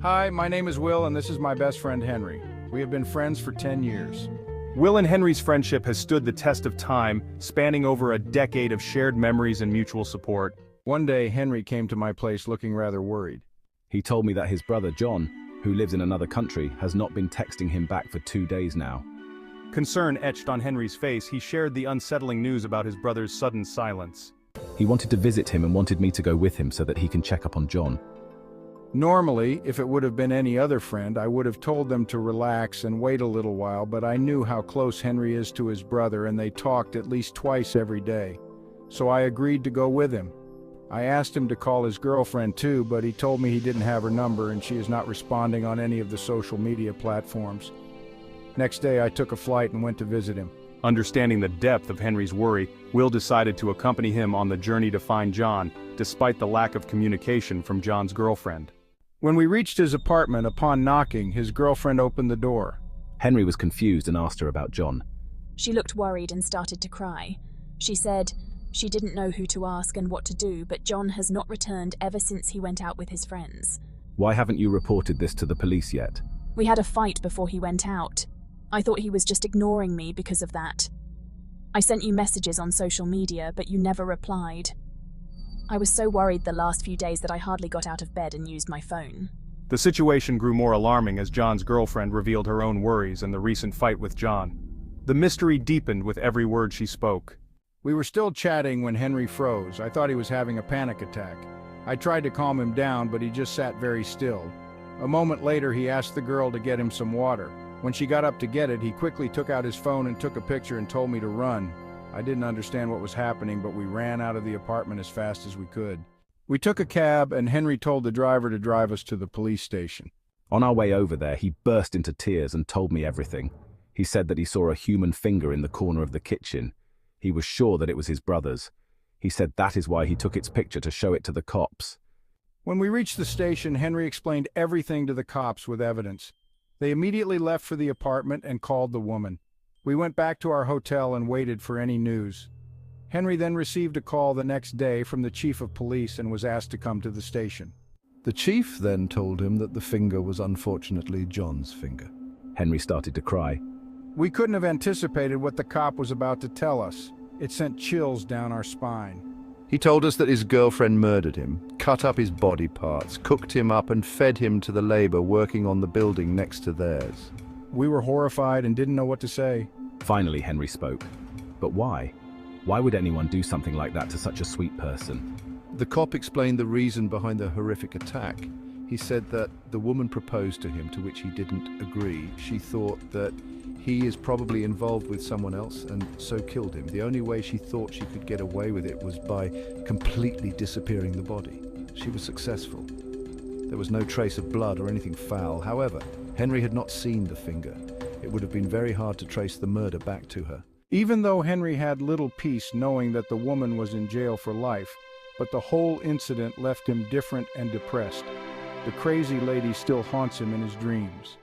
Hi, my name is Will, and this is my best friend Henry. We have been friends for 10 years. Will and Henry's friendship has stood the test of time, spanning over a decade of shared memories and mutual support. One day, Henry came to my place looking rather worried. He told me that his brother John, who lives in another country, has not been texting him back for 2 days now. Concern etched on Henry's face, he shared the unsettling news about his brother's sudden silence. He wanted to visit him and wanted me to go with him so that he can check up on John. Normally, if it would have been any other friend, I would have told them to relax and wait a little while, but I knew how close Henry is to his brother and they talked at least twice every day. So I agreed to go with him. I asked him to call his girlfriend too, but he told me he didn't have her number and she is not responding on any of the social media platforms. Next day, I took a flight and went to visit him. Understanding the depth of Henry's worry, Will decided to accompany him on the journey to find John, despite the lack of communication from John's girlfriend. When we reached his apartment, upon knocking, his girlfriend opened the door. Henry was confused and asked her about John. She looked worried and started to cry. She said she didn't know who to ask and what to do, but John has not returned ever since he went out with his friends. Why haven't you reported this to the police yet? We had a fight before he went out. I thought he was just ignoring me because of that. I sent you messages on social media, but you never replied. I was so worried the last few days that I hardly got out of bed and used my phone. The situation grew more alarming as John's girlfriend revealed her own worries and the recent fight with John. The mystery deepened with every word she spoke. We were still chatting when Henry froze. I thought he was having a panic attack. I tried to calm him down, but he just sat very still. A moment later, he asked the girl to get him some water. When she got up to get it, he quickly took out his phone and took a picture and told me to run. I didn't understand what was happening, but we ran out of the apartment as fast as we could. We took a cab, and Henry told the driver to drive us to the police station. On our way over there, he burst into tears and told me everything. He said that he saw a human finger in the corner of the kitchen. He was sure that it was his brother's. He said that is why he took its picture to show it to the cops. When we reached the station, Henry explained everything to the cops with evidence. They immediately left for the apartment and called the woman. We went back to our hotel and waited for any news. Henry then received a call the next day from the chief of police and was asked to come to the station. The chief then told him that the finger was unfortunately John's finger. Henry started to cry. We couldn't have anticipated what the cop was about to tell us. It sent chills down our spine. He told us that his girlfriend murdered him, cut up his body parts, cooked him up and fed him to the labor working on the building next to theirs. We were horrified and didn't know what to say. Finally, Henry spoke. But why? Why would anyone do something like that to such a sweet person? The cop explained the reason behind the horrific attack. He said that the woman proposed to him, to which he didn't agree. She thought that he is probably involved with someone else and so killed him. The only way she thought she could get away with it was by completely disappearing the body. She was successful. There was no trace of blood or anything foul. However, Henry had not seen the finger. It would have been very hard to trace the murder back to her. Even though Henry had little peace knowing that the woman was in jail for life, but the whole incident left him different and depressed. The crazy lady still haunts him in his dreams.